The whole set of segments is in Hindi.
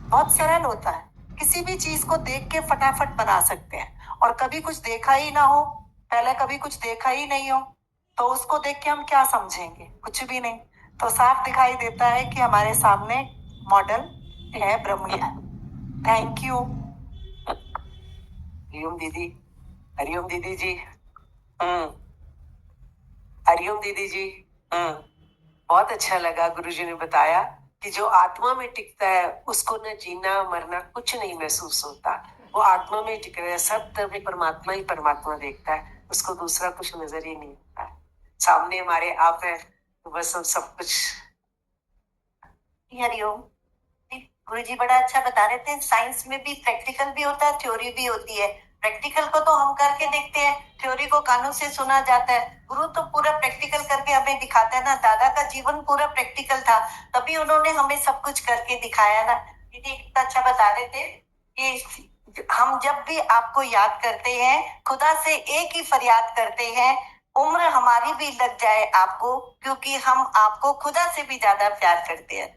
बहुत सरल होता है। किसी भी चीज को देख के फटाफट बना सकते हैं, और कभी कुछ देखा ही ना हो, पहले कभी कुछ देखा ही नहीं हो, तो उसको देख के हम क्या समझेंगे? कुछ भी नहीं। तो साफ दिखाई देता है कि हमारे सामने मॉडल है ब्रह्म ज्ञान। Thank you. हरिओम दीदी। हरिओम दीदी जी। हरिओम दीदी जी। बहुत अच्छा लगा, गुरुजी ने बताया कि जो आत्मा में टिकता है उसको न जीना मरना कुछ नहीं महसूस होता। वो आत्मा में टिक रहा है, सब तरह परमात्मा ही परमात्मा देखता है, उसको दूसरा कुछ नजर ही नहीं आता है। सामने हमारे आप है, तो बस हम सब कुछ। हरिओम। गुरु जी बड़ा अच्छा बता रहे थे, साइंस में भी प्रैक्टिकल भी होता है, थ्योरी भी होती है। प्रैक्टिकल को तो हम करके देखते हैं, थ्योरी को कानों से सुना जाता है। गुरु तो पूरा प्रैक्टिकल करके हमें दिखाता है ना। दादा का जीवन पूरा प्रैक्टिकल था, तभी उन्होंने हमें सब कुछ करके दिखाया ना। दीदी कितना अच्छा बता रहे थे कि हम जब भी आपको याद करते हैं, खुदा से एक ही फरियाद करते हैं, उम्र हमारी भी लग जाए आपको, क्योंकि हम आपको खुदा से भी ज्यादा प्यार करते हैं।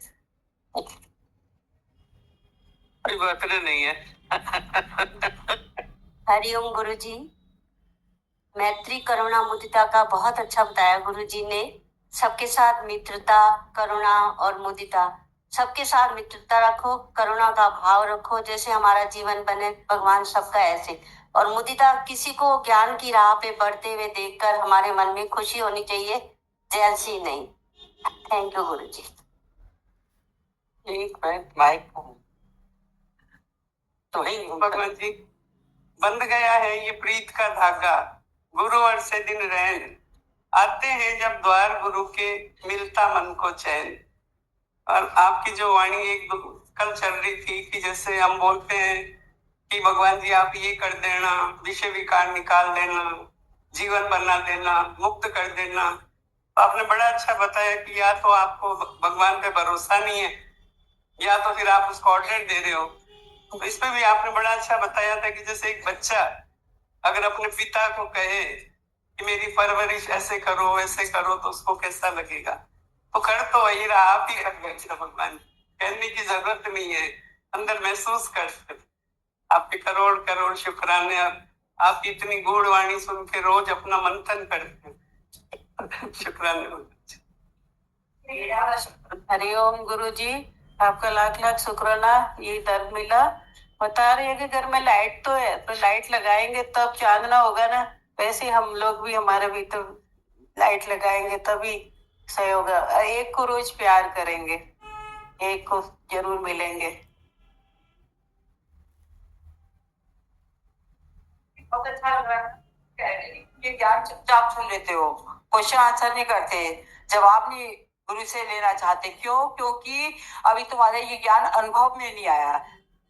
कोई बर्थडे नहीं है। हरिओम गुरु जी। मैत्री करुणा मुदिता का बहुत अच्छा बताया गुरु जी ने। सबके साथ मित्रता, करुणा और मुदिता, सबके साथ मित्रता रखो, करुणा का भाव रखो, जैसे हमारा जीवन बने भगवान सबका ऐसे। और मुदिता, किसी को ज्ञान की राह पे बढ़ते हुए देखकर हमारे मन में खुशी होनी चाहिए, जेलसी नहीं। थैंक यू गुरु जी। एक मिनट माइक तो ही भगवान जी, बंध गया है ये प्रीत का धागा, गुरु और से दिन रैन, आते हैं जब द्वार गुरु के, मिलता मन को चैन। और आपकी जो वाणी एक कल चल रही थी कि जैसे हम बोलते हैं कि भगवान जी आप ये कर देना, विषय विकार निकाल देना, जीवन बना देना, मुक्त कर देना। तो आपने बड़ा अच्छा बताया कि या तो आपको भगवान पे भरोसा नहीं है, या तो फिर आप उसको ऑर्डर दे रहे हो। तो इसमें भी आपने बड़ा अच्छा बताया था कि जैसे एक बच्चा अगर अपने पिता को कहे कि मेरी परवरिश ऐसे करो वैसे करो, तो उसको कैसा लगेगा। तो कर तो वही रहा, आप ही कर बैठे भगवान, कहने की जरूरत नहीं है, अंदर महसूस कर। आपके करोड़ करोड़ शुक्राने, और आपकी इतनी गूढ़ वाणी सुन के रोज अपना मंथन करते। शुक्राने। हरिओम गुरु जी, आपका लाख लाख शुक्राना, ये दर्द मिला। बता रही है कि घर में लाइट तो है, तो लाइट लगाएंगे तब चांदना होगा ना। वैसे हम लोग भी, हमारे भी तो लाइट लगाएंगे तभी सही होगा। एक को रोज प्यार करेंगे, एक को जरूर मिलेंगे। बहुत अच्छा लग रहा है, ये ज्ञान चुपचाप सुन लेते हो, क्वेश्चन आंसर नहीं करते, जवाब नहीं गुरु से लेना चाहते। क्यों? क्योंकि अभी तुम्हारे ये ज्ञान अनुभव में नहीं आया।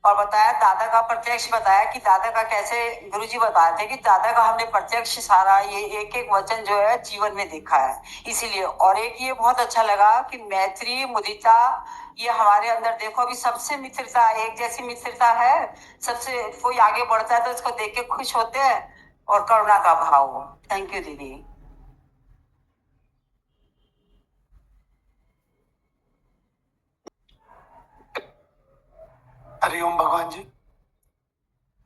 और बताया दादा का प्रत्यक्ष, बताया कि दादा का कैसे, गुरुजी बताए थे कि दादा का हमने प्रत्यक्ष सारा ये एक एक वचन जो है जीवन में देखा है, इसीलिए। और एक ये बहुत अच्छा लगा कि मैत्री मुदिता, ये हमारे अंदर देखो अभी सबसे मित्रता, एक जैसी मित्रता है। सबसे कोई आगे बढ़ता है तो उसको देख के खुश होते हैं, और करुणा का भाव हो। थैंक यू दीदी। हरिओम भगवान जी।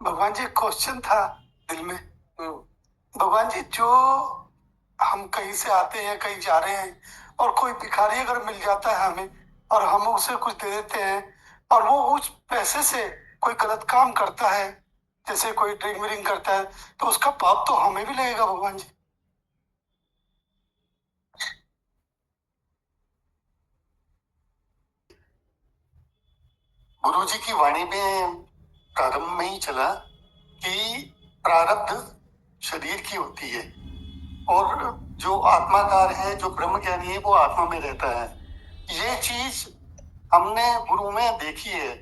भगवान जी क्वेश्चन था दिल में। भगवान जी, जो हम कहीं से आते हैं कहीं जा रहे हैं, और कोई भिखारी अगर मिल जाता है हमें, और हम उसे कुछ दे देते हैं, और वो उस पैसे से कोई गलत काम करता है, जैसे कोई ड्रिंक व्रिंक करता है, तो उसका पाप तो हमें भी लगेगा भगवान जी। गुरु जी की वाणी में प्रारंभ में ही चला कि प्रारब्ध शरीर की होती है, और जो आत्माकार है, जो ब्रह्म ज्ञानी है, वो आत्मा में रहता है। ये चीज हमने गुरु में देखी है,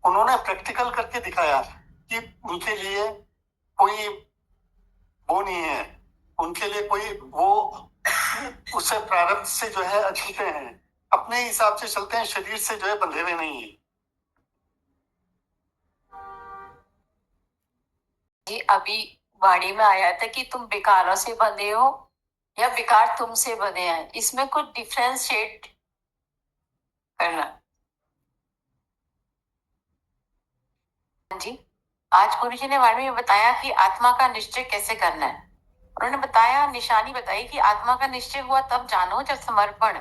उन्होंने प्रैक्टिकल करके दिखाया कि उनके लिए कोई वो नहीं है, उनके लिए कोई वो उससे प्रारब्ध से जो है अछूते हैं, अपने हिसाब से चलते हैं, शरीर से जो है बंधे हुए नहीं है। जी अभी वाणी में आया था कि तुम विकारों से बंधे हो या विकार तुमसे बंधे हैं, इसमें कुछ डिफरेंशिएट करना। जी, आज गुरुजी ने वाणी में बताया कि आत्मा का निश्चय कैसे करना है। उन्होंने बताया, निशानी बताई कि आत्मा का निश्चय हुआ तब जानो जब समर्पण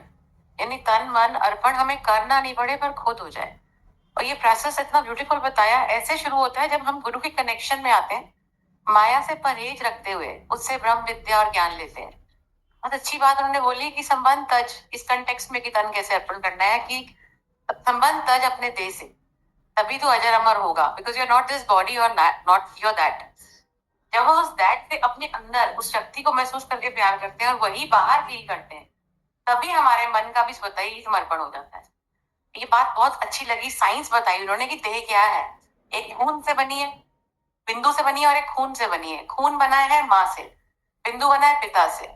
यानी तन मन अर्पण हमें करना नहीं पड़े पर खुद हो जाए। और ये प्रोसेस इतना ब्यूटीफुल बताया, ऐसे शुरू होता है जब हम गुरु के कनेक्शन में आते हैं, माया से परहेज रखते हुए उससे ब्रह्म विद्या और ज्ञान लेते हैं। बहुत अच्छी बात उन्होंने बोली कि संबंध तज, इस कंटेक्स्ट में कि तन कैसे अर्पण करना है, कि संबंध तज अपने देह से, तभी तो अजर अमर होगा, because you are not this body और नॉट योर दैट। जब हम उस दैट से अपने अंदर उस शक्ति को महसूस करके प्यार करते हैं और वही बाहर फील करते हैं, तभी हमारे मन का भी स्वतः ही समर्पण हो जाता है। ये बात बहुत अच्छी लगी, साइंस बताई उन्होंने कि देह क्या है। एक खून से बनी है, बिंदु से बनी है, और एक खून से बनी है। खून बना है माँ से, बिंदु बना है पिता से।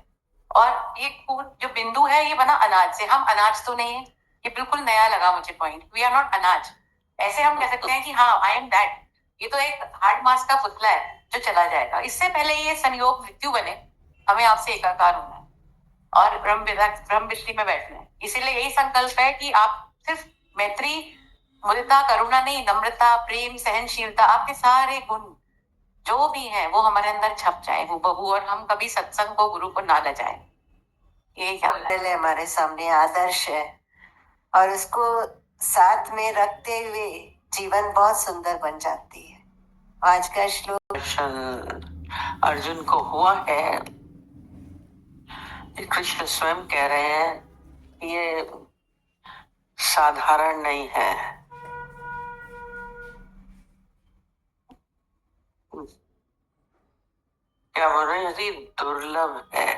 और ये खून जो बिंदु है ये बना अनाज से। हम अनाज तो नहीं है, ये बिल्कुल नया लगा मुझे पॉइंट। वी आर नॉट अनाज। ऐसे हम कह सकते हैं कि हाँ आई एम दैट, ये तो एक हार्ड मास का पुतला है जो चला जाएगा। इससे पहले ये संयोग मृत्यु बने, हमें आपसे एकाकार होना है और ब्रह्म विष्टि में बैठना है। इसीलिए यही संकल्प है कि आप सिर्फ मैत्री, मुदिता, करुणा नहीं, नम्रता, प्रेम, सहनशीलता, आपके सारे गुण जो भी हैं वो हमारे अंदर छप जाए हूबहू, और हम कभी सत्संग को, गुरु को ना ले जाए। ये क्या मॉडल है हमारे सामने, आदर्श है, और उसको साथ में रखते हुए जीवन बहुत सुंदर बन जाती है। आज का श्लोक अर्जुन को हुआ है, कृष्ण स्वयं कह रहे हैं ये साधारण नहीं है। क्या बोल रहे हैं, अति दुर्लभ है,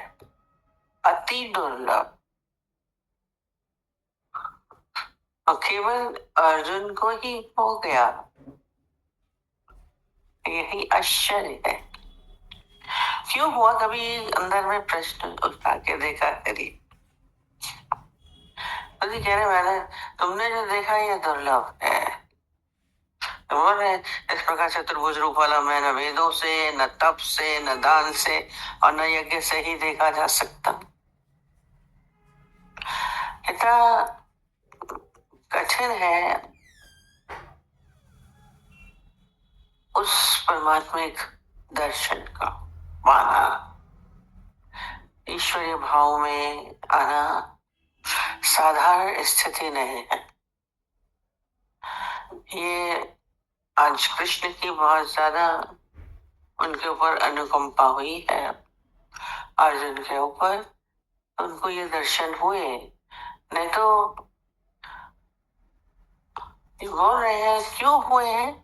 अति दुर्लभ। और केवल अर्जुन को ही हो गया, यही आश्चर्य है। क्यों हुआ, कभी अंदर में प्रश्न उठा के देखा करिए। तो कह रहे मैंने, तुमने जो देखा ये दुर्लभ है। तो बोल रहे इस प्रकार चतुर्भुज रूप वाला मैं न वेदों से, न तप से, न दान से और न यज्ञ से ही देखा जा सकता। इतना कठिन है उस परमात्मिक दर्शन का पाना, ईश्वरीय भाव में आना साधारण स्थिति नहीं है। ये आज कृष्ण की बहुत ज्यादा उनके ऊपर अनुकंपा हुई है, अर्जुन के ऊपर, उनको ये दर्शन हुए। नहीं तो ये बोल रहे हैं क्यों हुए हैं,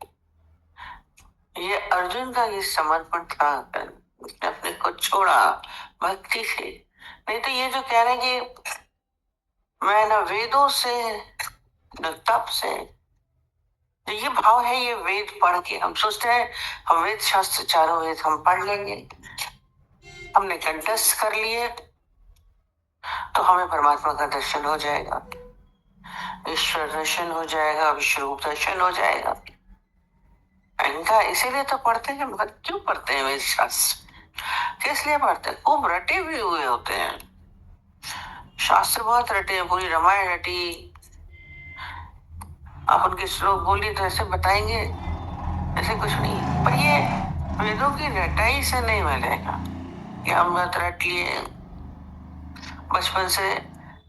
ये अर्जुन का ये समर्पण था, उसने अपने को छोड़ा भक्ति से। नहीं तो ये जो कह रहे हैं कि मैं न वेदों से न तप से, तो ये भाव है, ये वेद पढ़ के हम सोचते हैं हम वेद शास्त्र चारों वेद हम पढ़ लेंगे, हमने कंठस्थ कर लिए तो हमें परमात्मा का दर्शन हो जाएगा, ईश्वर दर्शन हो जाएगा, विश्व रूप दर्शन हो जाएगा। इनका इसीलिए तो पढ़ते हैं, भक्त क्यों पढ़ते हैं वेद शास्त्र, किस लिए पढ़ते हैं? खूब रटे भी हुए होते हैं शास्त्र, बहुत रटे हैं, पूरी रामायण रटी। आप उनके श्लोक बोलिए तो ऐसे बताएंगे ऐसे कुछ नहीं, पर ये वेदों की रटाई से नहीं मिलेगा कि हम बहुत रट लिए बचपन से।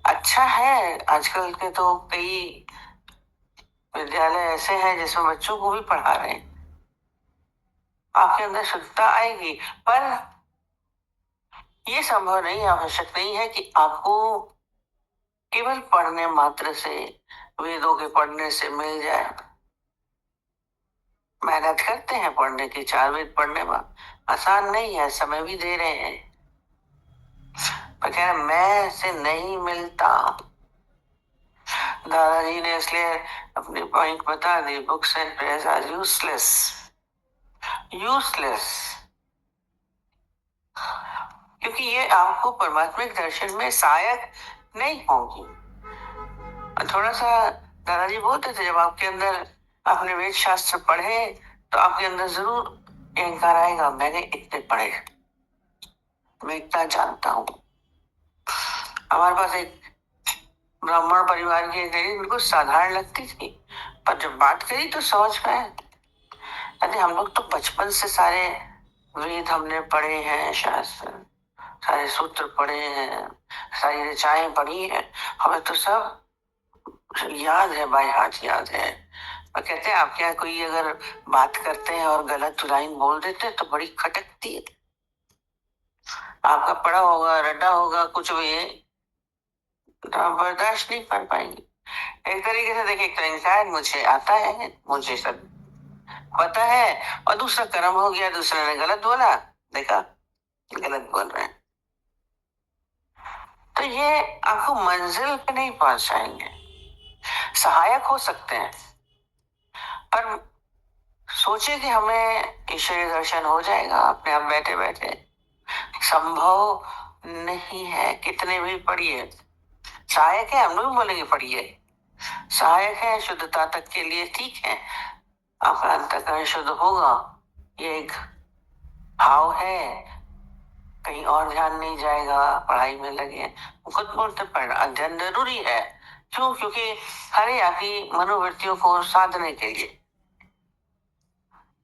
अच्छा है, आजकल के तो कई विद्यालय ऐसे हैं जिसमें बच्चों को भी पढ़ा रहे हैं, आपके अंदर शुद्धता आएगी। पर यह संभव नहीं, आवश्यक नहीं है कि आपको केवल पढ़ने मात्र से, वेदों के पढ़ने से मिल जाए। मेहनत करते हैं पढ़ने की, 4 वेद पढ़ने में आसान नहीं है, समय भी दे रहे हैं, पर कह रहे मैं से नहीं मिलता। दादाजी ने इसलिए अपनी पॉइंट बता दी, books and prayers are useless, useless, क्योंकि ये आपको परमात्मिक दर्शन में सहायक नहीं होगी। थोड़ा सा दादाजी बोलते थे, जब आपके अंदर आपने वेद शास्त्र पढ़े तो आपके अंदर जरूर अहंकार आएगा, मैंने इतने पढ़े, मैं इतना जानता हूं। हमारे पास एक ब्राह्मण परिवार की एक लड़की बिल्कुल साधारण लगती थी, पर जब बात करी तो समझ में आया अरे हम लोग तो बचपन से सारे वेद हमने पढ़े हैं, शास्त्र सारे सूत्र पढ़े हैं, सारी ऋचाएं पढ़ी हैं, हमें तो सब याद है, बाय हार्ट याद है। और कहते हैं आपके यहाँ कोई अगर बात करते हैं और गलत लाइन बोल देते हैं तो बड़ी खटकती है। आपका पढ़ा होगा, रटा होगा, कुछ भी तो आप बर्दाश्त नहीं कर पाएंगे। एक तरीके से देखिए, तो इंसान मुझे आता है, मुझे सब पता है, और दूसरा कर्म हो गया, दूसरे ने गलत बोला, देखा गलत बोल रहे हैं, तो ये आपको मंजिल पे नहीं पहुंचाएंगे। सहायक हो सकते हैं, पर सोचे कि हमें ईश्वरीय दर्शन हो जाएगा अपने आप बैठे बैठे, संभव नहीं है। कितने भी पढ़िए, सहायक है, हम लोग भी बोलेंगे पढ़िए, सहायक है शुद्धता तक के लिए, ठीक है, आपका अंतःकरण शुद्ध होगा, ये एक भाव है, कहीं और ध्यान नहीं जाएगा, पढ़ाई में लगे। खुद बोलते पढ़ना अध्ययन जरूरी है, क्यों? क्योंकि हरे आपकी मनोवृत्तियों को साधने के लिए।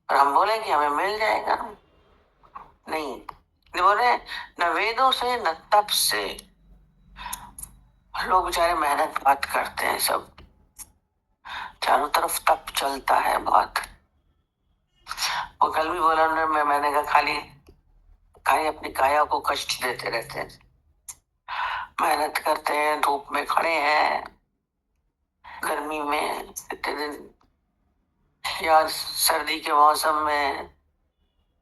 और हम बोले कि हमें मिल जाएगा, नहीं, बोले न वेदों से न तप से। लोग बेचारे मेहनत बहुत करते हैं, सब चारों तरफ तप चलता है बहुत। वो कल भी बोला उन्होंने, मैंने कहा खाली खाली अपनी काया को कष्ट देते रहते हैं, मेहनत करते हैं, धूप में खड़े हैं, गर्मी में इतने दिन, या सर्दी के मौसम में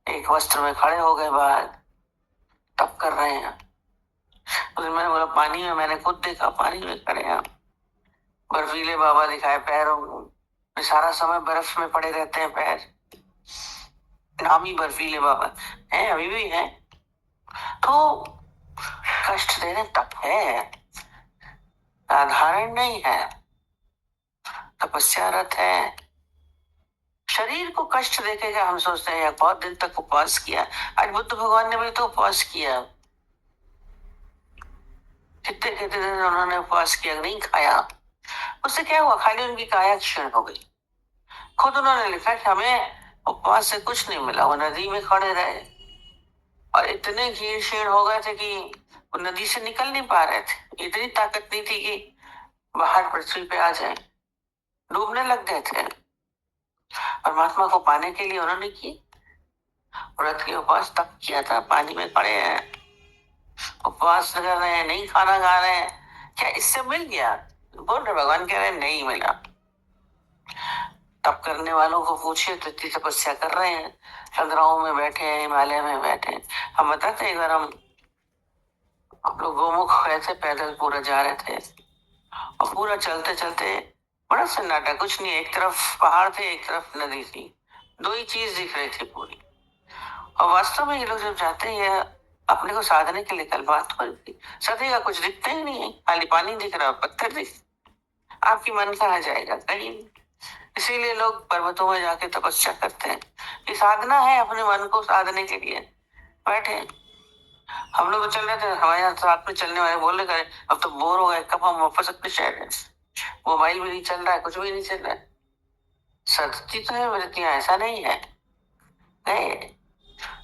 एक वस्त्र में खड़े हो गए बाहर, तप कर रहे हैं। उस दिन मैंने बोला पानी में, मैंने खुद देखा पानी में खड़े हैं, बर्फीले बाबा दिखाए पैरों में, सारा समय बर्फ में पड़े रहते हैं पैर, नामी बर्फीले बाबा हैं, अभी भी हैं। तो कष्ट देने तप है, साधारण नहीं है, तपस्यारत है। शरीर को कष्ट देखेगा, हम सोचते हैं बहुत दिन तक उपवास किया, आज बुद्ध भगवान ने भी तो उपवास किया, कितने कितने दिन उन्होंने उपवास किया, नहीं खाया, उससे क्या हुआ? खाली उनकी काया क्षीण हो गई। खुद उन्होंने लिखा कि हमें उपवास से कुछ नहीं मिला, वो नदी में खड़े रहे और इतने क्षीण हो गए थे कि वो नदी से निकल नहीं पा रहे थे, इतनी ताकत नहीं थी कि बाहर पृथ्वी पे आ जाए, डूबने लग गए थे। परमात्मा को पाने के लिए उन्होंने की व्रत के उपवास तप किया था, पानी में खड़े हैं, उपवास कर रहे हैं, नहीं खाना खा रहे हैं, क्या इससे मिल गया? बोल रहे भगवान कह रहे हैं नहीं मिला। तप करने वालों को पूछिए तो इतनी तपस्या कर रहे हैं, चंद्राओं में बैठे हैं, हिमालय में बैठे हैं। हम बताते हैं, एक बार हम लोग गोमुख गए थे, पैदल पूरा जा रहे थे, और पूरा चलते चलते बड़ा सन्नाटा, कुछ नहीं, एक तरफ पहाड़ थे, एक तरफ नदी थी, दो ही चीज दिख रही थी पूरी। और वास्तव में ये लोग जब जाते हैं अपने को साधने के लिए, कल बात हो रही थी, सदी का कुछ दिखता ही नहीं है, खाली पानी दिख रहा है, पत्थर दिख, आपकी मन कहाँ जाएगा? कहीं। इसीलिए लोग पर्वतों में जाके तपस्या करते हैं, ये साधना है, अपने मन को साधने के लिए बैठे। हम लोग तो चल रहे थे, हमारे यहाँ साथ में चलने वाले बोल रहे अब तो बोर हो गए, कब हम वापस अपने शहर में, मोबाइल भी नहीं चल रहा है, कुछ भी नहीं चल रहा है। सच्ची तो है वृत्तियां, ऐसा नहीं है, नहीं,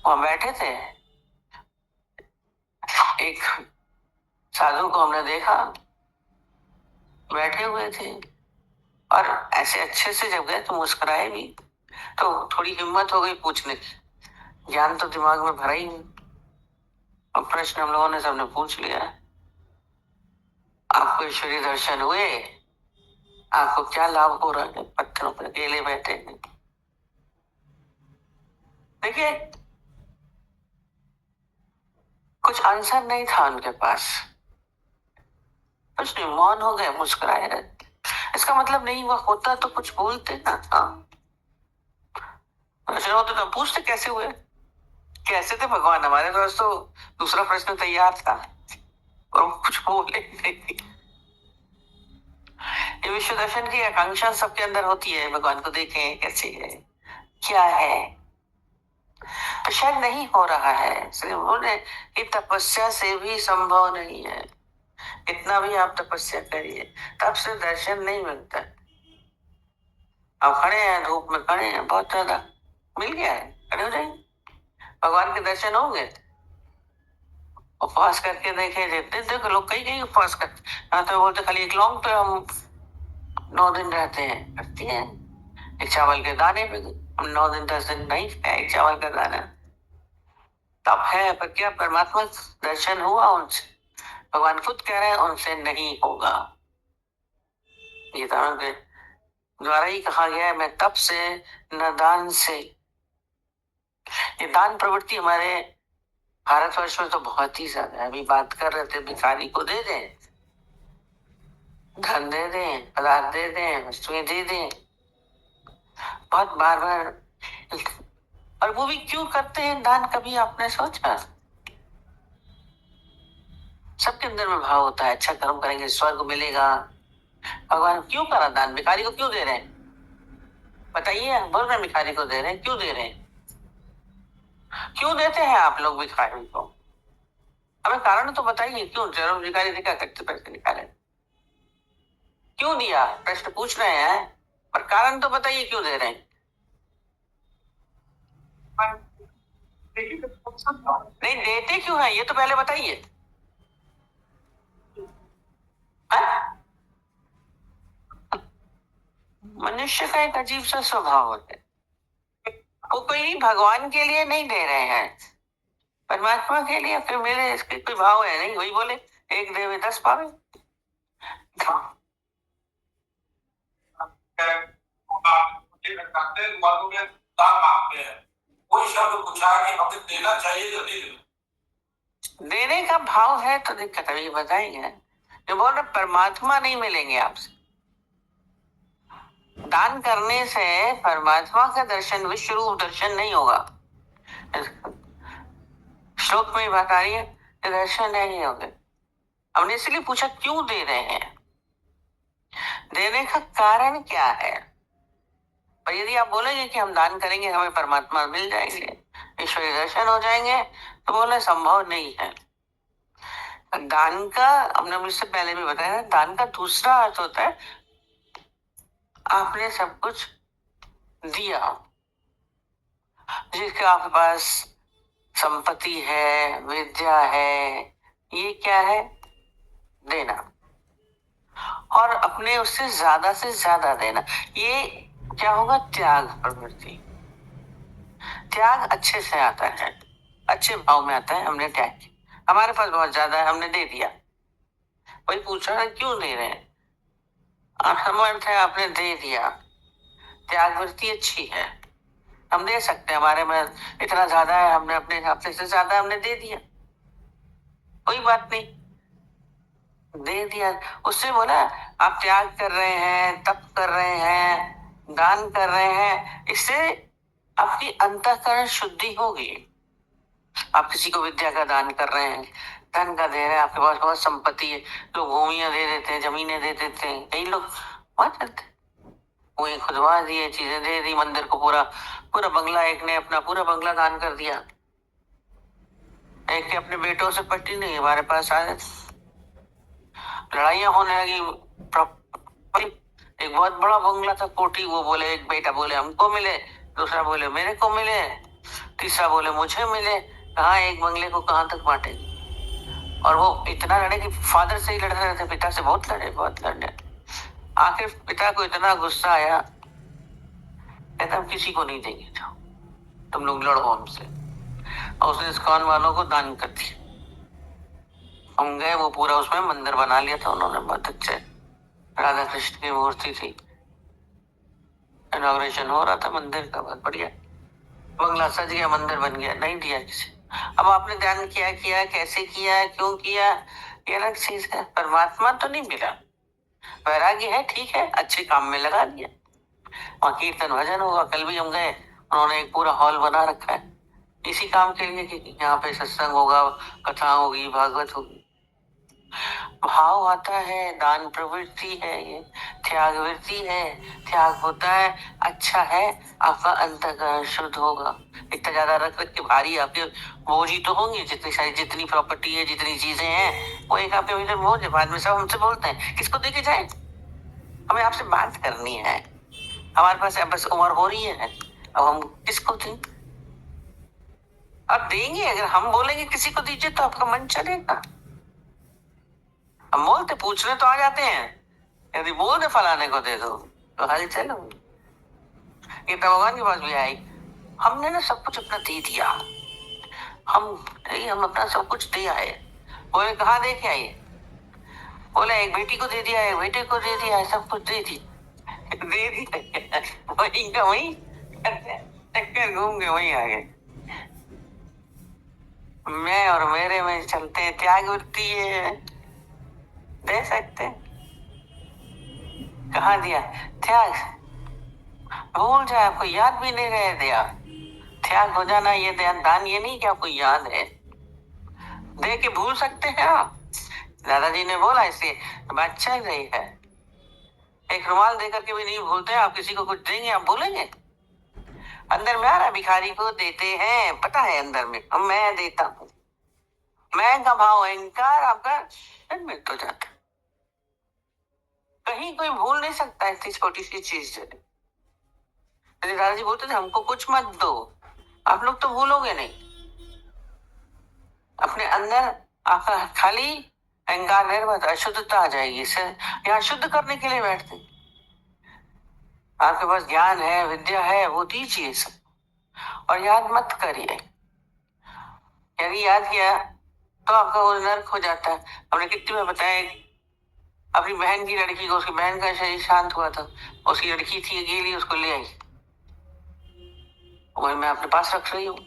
वहां बैठे थे, एक साधु को हमने देखा बैठे हुए थे, और ऐसे अच्छे से जब गए तो मुस्कुराए भी, तो थोड़ी हिम्मत हो गई पूछने की, ज्ञान तो दिमाग में भरा ही नहीं, और प्रश्न हम लोगों ने सबने पूछ लिया, आपको ईश्वरीय दर्शन हुए, आपको क्या लाभ हो रहा है? पत्थरों पर अकेले बैठे हैं। देखिए, कुछ आंसर नहीं था उनके पास, कुछ नहीं, मौन हो गए, मुस्कुराए रहे। इसका मतलब नहीं हुआ होता तो कुछ बोलते ना, हाँ होते तो पूछते कैसे हुए, कैसे थे भगवान, हमारे पास तो दूसरा प्रश्न तैयार था, और कुछ बोले नहीं। ये विश्व दर्शन की आकांक्षा सबके अंदर होती है, भगवान को देखें कैसे है, क्या है, तो शायद नहीं हो रहा है, इसलिए बोले कि तपस्या से भी संभव नहीं है, कितना भी आप तपस्या करिए तब से दर्शन नहीं मिलता। आप खड़े हैं, धूप में खड़े हैं बहुत ज्यादा, मिल गया है, खड़े हो जाएंगे, भगवान के दर्शन होंगे। उपवास करके देखे, देखो लोग कई कई उपवास करते, हाँ तो बोलते खाली एक लौंग पे हम 9 दिन रहते हैं, करती है एक चावल के दाने पे हम 9 दिन 10 दिन नहीं खाए एक चावल का दाना, तब है। पर क्या परमात्मा दर्शन हुआ उनसे? भगवान खुद कह रहे हैं उनसे नहीं होगा। गीता के द्वारा ही कहा गया है, मैं तप से न दान से। ये दान प्रवृत्ति हमारे भारतवर्ष में तो बहुत ही ज्यादा है। अभी बात कर रहे थे, भिखारी को दे दें, धन दे दें, पदार्थ दे दें, वस्तुएं दे दें, बहुत बार बार। और वो भी क्यों करते हैं दान, कभी आपने सोचा? सबके अंदर में भाव होता है, अच्छा कर्म करेंगे स्वर्ग मिलेगा। भगवान क्यों करा दान, भिखारी को क्यों दे रहे हैं? बताइए, बोल रहे हैं भिखारी को दे रहे हैं, क्यों दे रहे हैं? क्यों देते हैं आप लोग भिखारी को? हमें कारण तो बताइए, क्यों? जरूर भिखारी ने क्या करते, पैसे निकाले, क्यों दिया? प्रश्न पूछ रहे हैं, पर कारण तो बताइए क्यों दे रहे हैं? नहीं देते क्यों है, ये तो पहले बताइए। मनुष्य का एक अजीब सा स्वभाव होता है, वो कोई भगवान के लिए नहीं दे रहे हैं, परमात्मा के लिए। फिर मेरे इसके कोई भाव है नहीं, वही बोले एक देवे 10 पावे। कोई शब्द पूछा कि हमें देना चाहिए या नहीं देना, देने का भाव है तो दिक्कत अभी बताएंगे। जो बोल रहे परमात्मा नहीं मिलेंगे आपसे, दान करने से परमात्मा का दर्शन, विश्व रूप दर्शन नहीं होगा। श्लोक में बात आ रही है, दर्शन नहीं होंगे। हमने इसलिए पूछा क्यों दे रहे हैं, देने का कारण क्या है। पर यदि आप बोलेंगे कि हम दान करेंगे हमें परमात्मा मिल जाएंगे, ईश्वरीय दर्शन हो जाएंगे, तो बोले संभव नहीं है। दान का, हमने मुझसे पहले भी बताया, दान का दूसरा अर्थ होता है आपने सब कुछ दिया, जिसके आपके पास संपत्ति है, विद्या है, ये क्या है? देना, और अपने उससे ज्यादा देना। ये क्या होगा? त्याग प्रवृत्ति। त्याग अच्छे से आता है, अच्छे भाव में आता है। हमने त्याग किया, हमारे पास बहुत ज्यादा है, हमने दे दिया। वही पूछा है क्यों दे रहे हैं, समर्थ है आपने दे दिया। त्याग वृत्ति अच्छी है, हम दे सकते हैं, हमारे में इतना ज्यादा है, हमने अपने से ज्यादा हमने दे दिया, कोई बात नहीं, दे दिया। उससे बोला आप त्याग कर रहे हैं, तप कर रहे हैं, दान कर रहे हैं, इससे आपकी अंतःकरण शुद्धि होगी। आप किसी को विद्या का दान कर रहे हैं, धन का दे रहे हैं, आपके पास बहुत संपत्ति है, लोग भूमियां दे देते हैं, जमीनें दे देते हैं, कई लोग बहुत चलते, वही खुदवा दिए, चीजें दे दी, मंदिर को पूरा पूरा बंगला, एक ने अपना पूरा बंगला दान कर दिया, एक के अपने बेटों से पट्टी नहीं, हमारे पास आए, लड़ाइयां होने लगी। एक बहुत बड़ा बंगला था, कोठी, वो बोले, एक बेटा बोले हमको मिले, दूसरा बोले मेरे को मिले, तीसरा बोले मुझे मिले। कहाँ एक बंगले को कहाँ तक बांटेंगे? और वो इतना लड़े कि फादर से ही लड़ रहे थे, पिता से बहुत लड़े। आखिर पिता को इतना गुस्सा आया, कहता हम किसी को नहीं देंगे, जाओ तुम लोग लड़ो हमसे। और उसने इस्कॉन वालों को दान कर दिया। हम गए, वो पूरा उसमें मंदिर बना लिया था उन्होंने, बहुत अच्छे, राधा कृष्ण की मूर्ति थी, इनॉग्रेशन हो रहा था मंदिर का, बहुत बढ़िया, बंगला सज गया, मंदिर बन गया, नहीं दिया किसी। अब आपने ध्यान किया, कैसे किया, क्यों किया, ये अलग चीज है। परमात्मा तो नहीं मिला, वैराग्य है, ठीक है, अच्छे काम में लगा दिया। वहाँ कीर्तन भजन होगा, कल भी हम गए, उन्होंने एक पूरा हॉल बना रखा है इसी काम के लिए कि यहाँ पे सत्संग होगा, कथा होगी, भागवत होगी। भाव आता है, दान प्रवृत्ति है, ये त्याग वृत्ति है, त्याग होता है, अच्छा है, आपका अंतःकरण शुद्ध होगा। इतना ज्यादा रख के भारी आपके बोझ ही तो होंगे, जितनी प्रॉपर्टी है, जितनी चीजें हैं, वो एक आपके भीतर बोझ है। बाद में सब हमसे बोलते हैं किसको देके जाए, हमें आपसे बात करनी है, हमारे पास बस उम्र हो रही है, अब हम किसको दें? अब देंगे, अगर हम बोलेंगे किसी को दीजिए तो आपका मन चलेगा। हम बोलते, पूछने तो आ जाते हैं, यदि बोल दे फलाने को दे दो तो हाल चलो। ये तो भगवान के पास भी आई, हमने ना सब कुछ अपना दे दिया, हम अपना सब कुछ दे आए। बोले कहाँ दे के आए? बोले एक बेटी को दे दिया, एक बेटे को दे दिया, सब कुछ दे दिया वही का वही चक्कर घूम के वही आ गए। मैं और मेरे में चलते, त्याग वृत्ति है, दे सकते। कहाँ दिया त्याग? भूल जाए, आपको याद भी नहीं रहे दिया। त्याग हो जाना ये दान ये नहीं कि आपको याद है, दे के भूल सकते हैं आप। दादाजी ने बोला, इसलिए बात चल रही है। एक रुमाल देकर के भी नहीं भूलते। आप किसी को कुछ देंगे, आप भूलेंगे? अंदर में आ रहा, भिखारी को देते हैं, पता है अंदर में मैं देता हूं, मैं का भाव अहंकार आपका मिट हो जाता। कहीं कोई भूल नहीं सकता इतनी छोटी सी चीज। दादाजी बोलते थे हमको कुछ मत दो, आप लोग तो भूलोगे नहीं। अपने अंदर आपका खाली अहंकार निर्भर, अशुद्धता आ जाएगी। यहाँ शुद्ध करने के लिए बैठते। आपके पास ज्ञान है, विद्या है, वो दीजिए सब, और याद मत करिए। यदि याद किया तो आपका वो नर्क हो जाता है। हमने कितनी बार बताया, अपनी बहन की लड़की को, उसकी बहन का शरीर शांत हुआ था, उसकी लड़की थी अकेली, उसको ले आई, वही मैं अपने पास रख रही हूँ।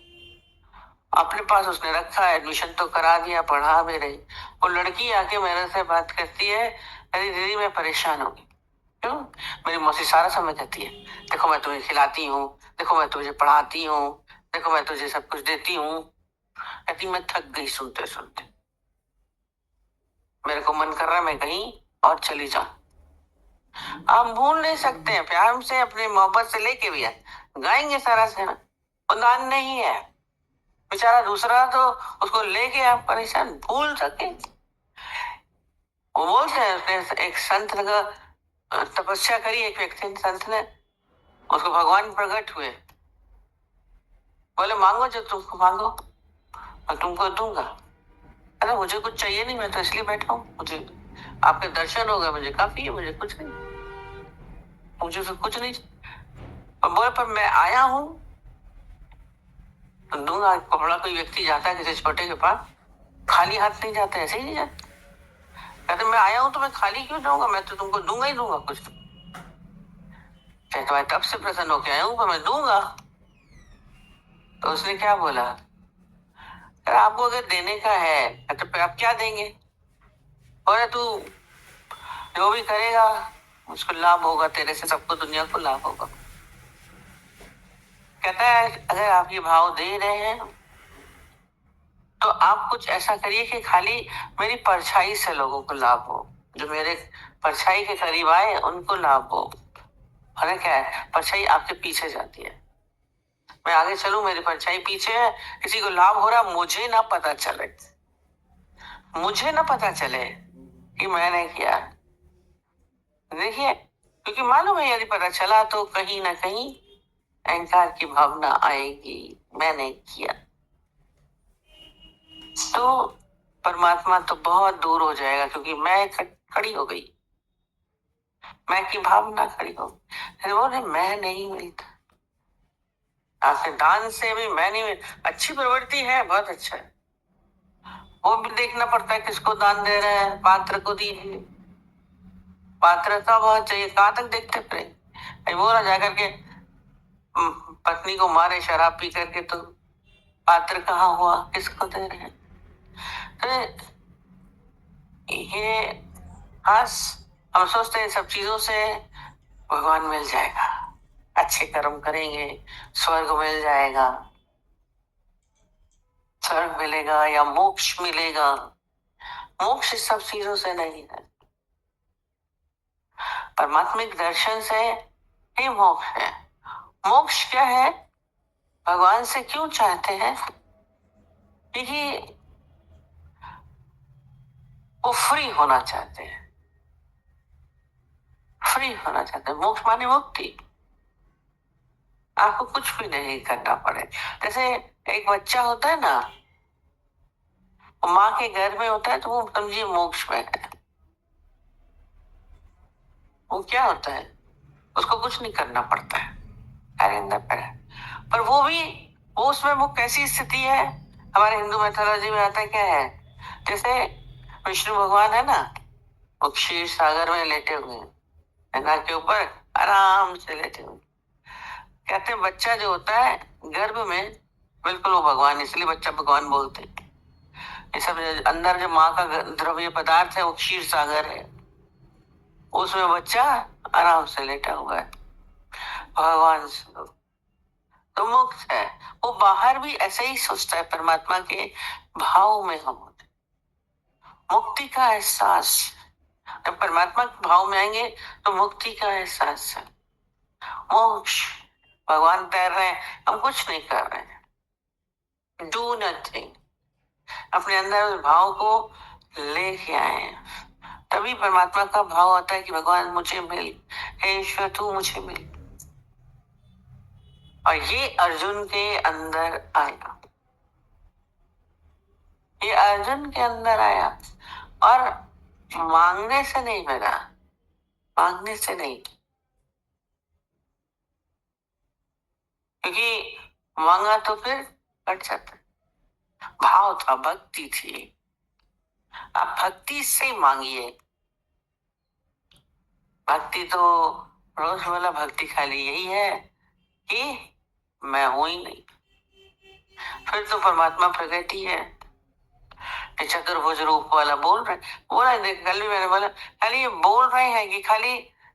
अपने पास उसने रखा, एडमिशन तो करा दिया, पढ़ा भी रही। वो लड़की आके मेरे से बात करती है, अरे दीदी मैं परेशान हो गई। क्यों? मेरी मौसी सारा समय कहती है, देखो मैं तुम्हें खिलाती हूँ, देखो मैं तुझे पढ़ाती हूँ, देखो मैं तुझे सब कुछ देती हूँ। कहती मैं थक गई सुनते सुनते, मेरे को मन कर रहा है मैं कहीं और चली जाऊं। आप भूल नहीं सकते हैं, प्यार से अपने मोहब्बत से लेके भी गाएंगे सारा समय। वो दान नहीं है, बेचारा दूसरा तो उसको लेके आप परेशान, भूल सके। वो बोलते हैं, उसने एक संत का तपस्या करी, एक व्यक्ति संत ने, उसको भगवान प्रकट हुए, बोले मांगो जो तुमको मांगो मैं तुमको दूंगा। अरे मुझे कुछ चाहिए नहीं, मैं तो इसलिए बैठा हूँ, मुझे आपके दर्शन हो गए, मुझे काफी है, मुझे कुछ नहीं, मुझे तो कुछ नहीं। और बोले पर मैं आया हूँ तो दूंगा। कपड़ा कोई व्यक्ति जाता है किसी छोटे के पास, खाली हाथ नहीं जाता, ऐसे ही नहीं जाता। कहते मैं आया हूं तो मैं खाली क्यों जाऊंगा, मैं तो तुमको दूंगा ही दूंगा कुछ। कहते मैं तब से प्रसन्न होके आया हूं, पर मैं दूंगा। तो उसने क्या बोला, अरे आपको अगर देने का है तो आप क्या देंगे? बोले तू जो भी करेगा उसको लाभ होगा, तेरे से सबको दुनिया को लाभ होगा। कहता है अगर आप ये भाव दे रहे हैं तो आप कुछ ऐसा करिए कि खाली मेरी परछाई से लोगों को लाभ हो, जो मेरे परछाई के करीब आए उनको लाभ हो। अरे क्या है, परछाई आपके पीछे जाती है, मैं आगे चलूं, मेरी परछाई पीछे है, किसी को लाभ हो रहा, मुझे ना पता चले, मुझे ना पता चले कि मैंने किया। देखिए, क्योंकि मालूम है यदि पता चला तो कहीं ना कहीं अहंकार की भावना आएगी, मैंने किया। तो परमात्मा तो बहुत दूर हो जाएगा, क्योंकि मैं खड़ी हो गई, मैं की भावना खड़ी हो गई। बोले मैं नहीं मिलता, आपके दान से भी मैं नहीं मिल। अच्छी प्रवृत्ति है, बहुत अच्छा है, वो भी देखना पड़ता है किसको दान दे रहे हैं, पात्र को दीजिए, पात्रता बहुत चाहिए। कहाँ तक देखते फिर वो ना जाकर के पत्नी को मारे शराब पी करके, तो पात्र कहाँ हुआ, किसको दे रहे हैं? तो ये हंस हम सोचते हैं सब चीजों से भगवान मिल जाएगा, अच्छे कर्म करेंगे स्वर्ग मिल जाएगा, स्वर्ग मिलेगा या मोक्ष मिलेगा। मोक्ष इस सब चीजों से नहीं है, परमात्मिक दर्शन से ही मोक्ष है। मोक्ष क्या है, भगवान से क्यों चाहते हैं? क्योंकि वो फ्री होना चाहते हैं, फ्री होना चाहते हैं। मोक्ष माने मुक्ति। आपको कुछ भी नहीं करना पड़े। जैसे एक बच्चा होता है ना, वो माँ के घर में होता है तो वो समझिए मोक्ष में है। वो क्या होता है, उसको कुछ नहीं करना पड़ता है, अरिंदर पर है। पर वो उसमें वो कैसी स्थिति है, हमारे हिंदू मैथोलॉजी में आता है क्या है, जैसे विष्णु भगवान है ना, वो क्षीर सागर में लेटे हुए हैं, गंगा के ऊपर आराम से लेटे हुए। कहते हैं बच्चा जो होता है गर्भ में, बिल्कुल वो भगवान, इसलिए बच्चा भगवान बोलते हैं। ये सब अंदर जो माँ का द्रव्य पदार्थ है वो क्षीर सागर है, उसमें बच्चा आराम से लेटा हुआ है, भगवान स्वरूप, तो मुक्त है। वो बाहर भी ऐसे ही सोचता है, परमात्मा के भाव में हम होते, मुक्ति का एहसास। जब परमात्मा के भाव में आएंगे तो मुक्ति का एहसास है, मोक्ष। भगवान तैर रहे हैं, हम कुछ नहीं कर रहे हैं, डू नथिंग, अपने अंदर उस भाव को लेके आए, तभी परमात्मा का भाव आता है कि भगवान मुझे मिल, हे ईश्वर तू मुझे मिल। और ये अर्जुन के अंदर आया, ये अर्जुन के अंदर आया, और मांगने से नहीं मिला, मांगने से नहीं, क्योंकि मांगा तो फिर कट जाता। भाव था, भक्ति थी, आप भक्ति से मांगिए। भक्ति तो रोजमर्रा भक्ति खाली यही है कि मैं हूं ही नहीं, फिर तो परमात्मा प्रकट ही है। चतुर्भुज रूप वाला बोल रहे, कल भी मैंने बोला, खाली ये बोल रहे हैं कि खाली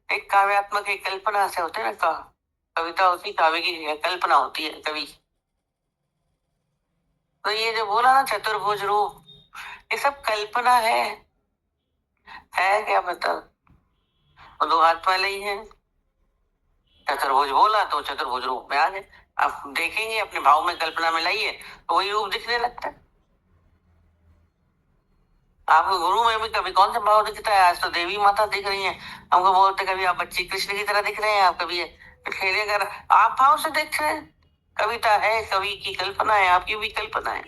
एक काव्यात्मक एक कल्पना से होते ना, कविता होती, काव्य की कल्पना होती है कवि। तो ये जो बोला ना चतुर्भुज रूप, ये सब कल्पना है क्या पता, वो दो हाथ वाले ही है। चतुर्भुज बोला तो चतुर्भुज रूप में आ गए। आप देखेंगे अपने भाव में कल्पना में लाइए तो वही रूप दिखने लगता है। आपको गुरु में भी कभी कौन सा भाव दिखता है, आज तो देवी माता दिख रही है, हमको बोलते कभी आप बच्ची कृष्ण की तरह दिख रहे हैं, आप कभी खेले कर, आप भाव से देख रहे हैं। कविता है, कवि की कल्पना है, आपकी भी कल्पना है,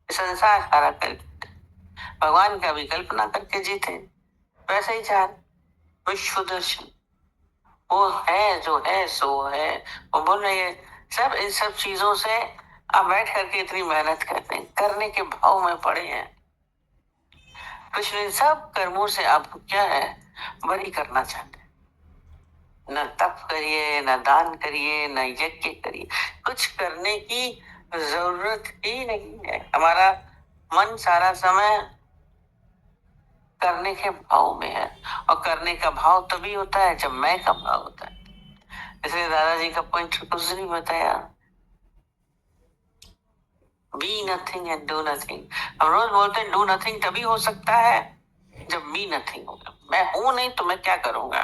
संसार सारा कल्पित, भगवान का भी कल्पना करके जीते। वैसे ही चार विश्व दर्शन, वो है जो है सो है, वो बोल रहे हैं सब, इन सब चीजों से आप बैठ करके इतनी मेहनत करते हैं, करने के भाव में पड़े हैं। कृष्ण इन सब कर्मों से आपको क्या है, बरी करना चाहते हैं। न तप करिए, न दान करिए, न यज्ञ करिए, कुछ करने की जरूरत ही नहीं है। हमारा मन सारा समय करने के भाव में है, और करने का भाव तभी होता है जब मैं का भाव होता है। इसलिए दादाजी का पॉइंट कुछ नहीं बताया, be nothing and do nothing. हम रोज बोलते हैं डू नथिंग तभी हो सकता है जब बी नथिंग होगा। मैं हूं नहीं तो मैं क्या करूंगा,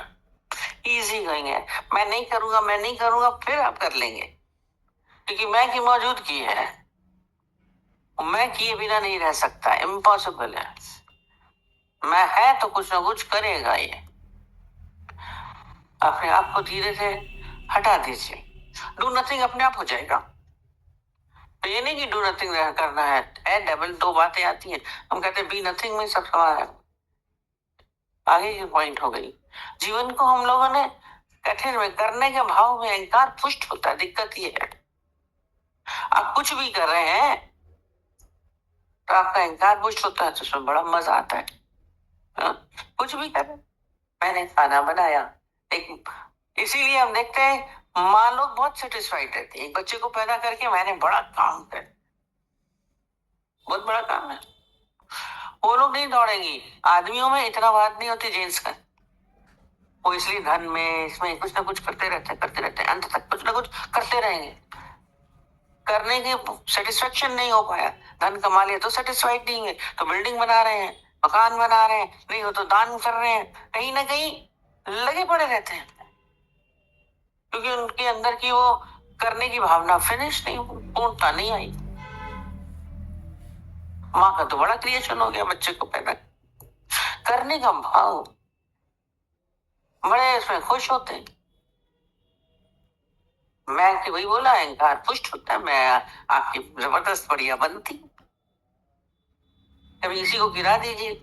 इजी गोइंग है, मैं नहीं करूंगा, मैं नहीं करूंगा, फिर आप कर लेंगे, क्योंकि मैं की मौजूदगी है, मैं किए बिना नहीं रह सकता, इम्पॉसिबल है। मैं है तो कुछ ना कुछ करेगा ये, अपने आप को धीरे से हटा दीजिए, डू नथिंग अपने आप हो जाएगा। तो ये नहीं कि डू नथिंग करना है डबल, दो बातें आती हैं। हम कहते हैं बी नथिंग में सब सवाल है, आगे की पॉइंट हो गई। जीवन को हम लोगों ने कठिन में, करने के भाव में अहंकार पुष्ट होता है। दिक्कत ये है, आप कुछ भी कर रहे हैं तो आपका अहंकार पुष्ट होता है, तो उसमें बड़ा मजा आता है। कुछ भी कर रहे, मैंने खाना बनाया, एक, इसीलिए हम देखते हैं माँ लोग बहुत सेटिस्फाइड रहती है, एक बच्चे को पैदा करके मैंने बड़ा काम कर, बहुत बड़ा काम है, वो लोग नहीं दौड़ेंगी। आदमियों में इतना बात नहीं होती जेंट्स का, वो इसलिए धन में इसमें कुछ ना कुछ करते रहते हैं, अंत तक कुछ ना कुछ करते रहेंगे, करने के सेटिस्फेक्शन नहीं हो पाया। धन कमा लिया तो सेटिस्फाइड नहीं है, तो बिल्डिंग बना रहे हैं, मकान बना रहे हैं, नहीं हो तो दान कर रहे हैं, कहीं ना कहीं लगे पड़े रहते हैं, क्योंकि उनके अंदर की वो करने की भावना फिनिश नहीं, पूर्णता नहीं आई। माँ का तो बड़ा क्रिएशन हो गया, बच्चे को पैदा करने का भाव, बड़े इसमें खुश होते हैं। मैं कि वही बोला, अहंकार पुष्ट होता है, मैं आपकी जबरदस्त बढ़िया बनती, कभी इसी को गिरा दीजिए,